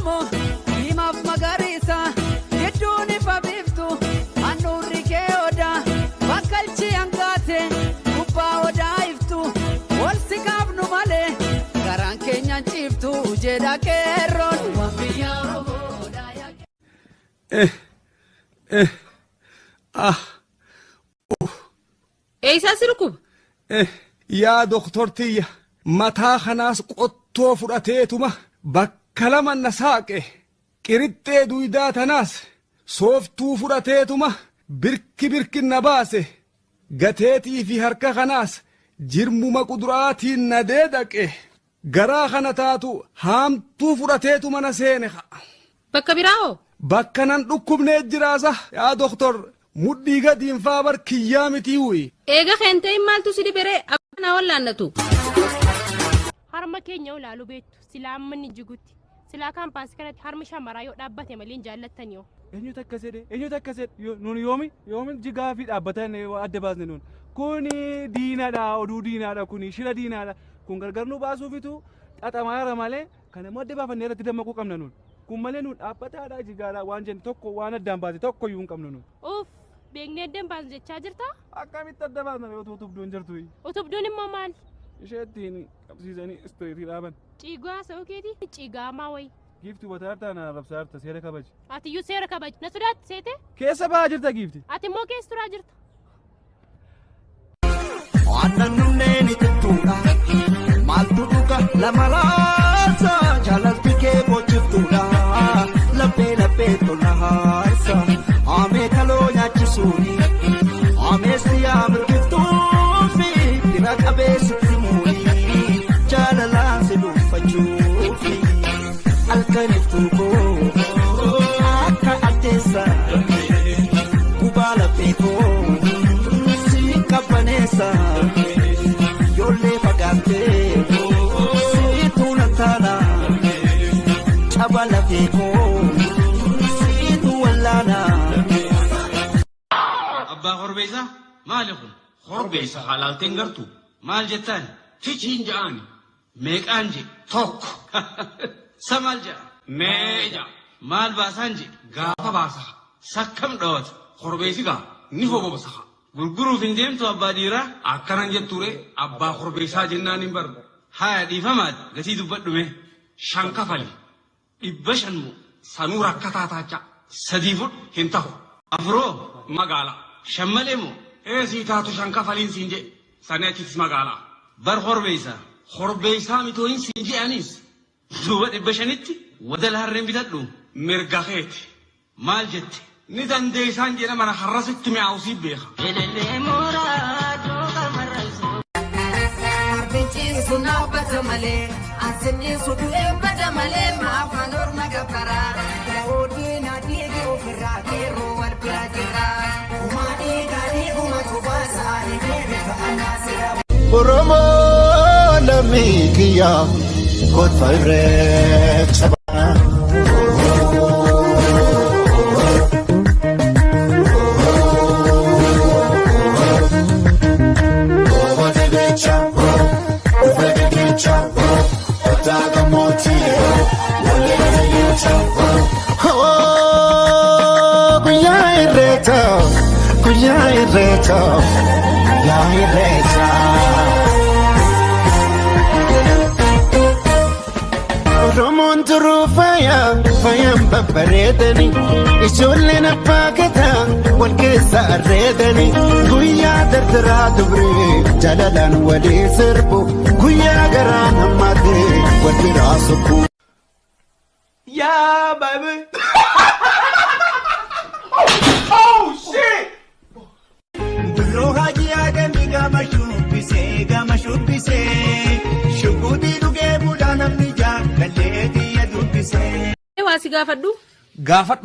Oromo Imaf Magarisa Geduni Fabiftu Anuri Keoda Bakalchi Angate Kupa Oda Iftu Wolsikab Numale Garan Kenya Chiftu Jeda Keron Wambiya Oromo Eisa sirkub يا دكتورتي متى خناس قطو فراتيتما بكلام النساق قريت دويدات ناس صوفتو فراتيتما برك النباسه قتيتي في هركا خناس جرمو ما قدراتي نديدك غرا خنتاتو هامتو فراتيتما نسينخ بكبيراو بكنان دكم نجرازه يا دكتور مدي قديم فابر كيامتي وي ايغا خنتي مالتو سيدي بري ابنا ولا نتو harma keenya ulaalu beektu silaa ammanni jigutti silaa kaampaas kanatti harma shamaraa yoo dhaabbate malee jaallattan yoo eenyutu akkasedhe nun yoomi jigaa fi dhaabbatan adda baasne nun kuni diinaadha oduu diinaadha kuni shira diinaadha kun gargar nu baasuufitu xaxamaara malee kana immoo adda baafannee irratti dammaquu qabna nun kun malee nun dhaabbataadha jigaadha waan jennu tokko waan addaan baase tokko iyyuu hin qabnu nun uff beeknee addaan baasu jechaa jirta akkamitti adda baasna yoo utubduun jirtu utubduun immoo maal isheettiin qabsiisanii istooriitii dhaaban ciigaa sa'uu keetii ciigaamaa wayi giifti wataartaa na rabsaarta seera kabaji ati iyyuu seera kabaji na sodaatti seete keessa ba'aa jirta giifti ati immoo keessa turaa jirta aannan nunneen itittuudha maaltu dhuga lama laasa jaalalti kee boojjiftuudha laphee tola haasa aamee kaloo nyaachisuuni aamee siyaa mirgiftuufi dira qabeessitti muuni jaalalaan si dhuunfachuufi halkaniftuu koo akka addeessa gubaa laphee koo si qabbaneessa yoollee fagaattee si tuula taana caba laphee koo si tuwallaana. Abbaa Horbeessaa maali kun? Horbeessa halaalteen gartuu maal jettaan? Ficiin ja'aani meeqaan je tokko samaal ja'a mee ja'a maal baasaan je gaafa baasa sakkam dhawata Horbeessi gaa ni hobobsa gurguruuf hin deemtu abbaa dhiiraa akkanan jetture abbaa Horbeessaa jennaan hin barba haya dhiifamaad gatii dubbadhume shan kafali 500 sanuu rakkataa taacha sadii fudhu hin tahu afuroo magaala shammalee moo eesii taatu shan kafaliin siin je sani achittis magaalaa bar Horbeessaa mitooyin siin je'anis duuba 500tti wadala harreen bitadhu mirga keeti maal jette ni dandeessaan jedha mana harrasitti mi'aawusii beeka. Elelee mooraa dooqa marraysu. Arbichi sunaa bata malee ansinni sudu'ee bata malee maafaan orma gabbaraa yaa'oodii naadhiigi ofirraa keeroo wal bira jira umaadhii gaarii gumatu baasaa eegeerisa anaasira. Oromoo lammii kiyyaa kotfa irreecha ba'a. Oromoon turuu faayaan babbareedani ijoolleen abbaa gadaa wal keessa arreedani guyyaa dardaraa dubree jaalalaan walii sirbu guyyaa garaan hammaatee wal biraa sokku. Yeah, baby. Oh shit! Duroha jiaga miga mashubise shugudi duge budana mija kaleti ya dubise. Waasi gaafadhu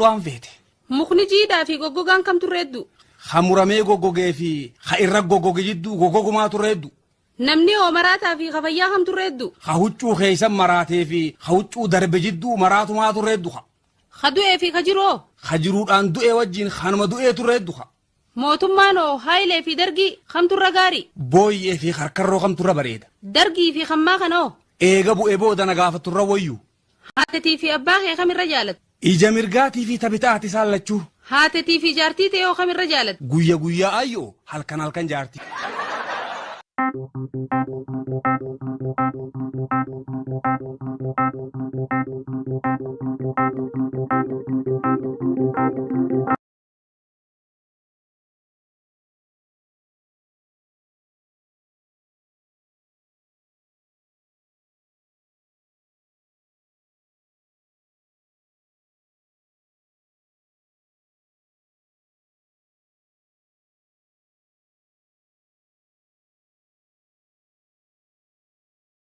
waan feete mukni jiidhaa fi goggogaan kam turreeddu hamuramee goggogee fi ha irra goggoge jidduu goggogumaa turreeddu namni oo maraataa fi kafayyaa kam turreeddu ha huccuu keeysan maraatee fi ha huccuu darbe jidduu maraatumaa turreeddu ha du'ee fi kajiroo ha jiruudhaan du'ee wajjiin kanuma du'ee turreeddu mootummaan oo haayilee fi dargii kam turra gaarii booyyee fi harkarroo kam turra bareeda dargii fi kammaa kanoo eega bu'ee booda na gaafaturra wayyu Haatetii fi abbaa kee kamirra jaalatu? Ija mirgaatii fi tabitaati saallachuu. Haatetii fi jaartii ta'ee kamirra jaalatu? Guyya guyyaa ayyoo halkan halkan jaartii.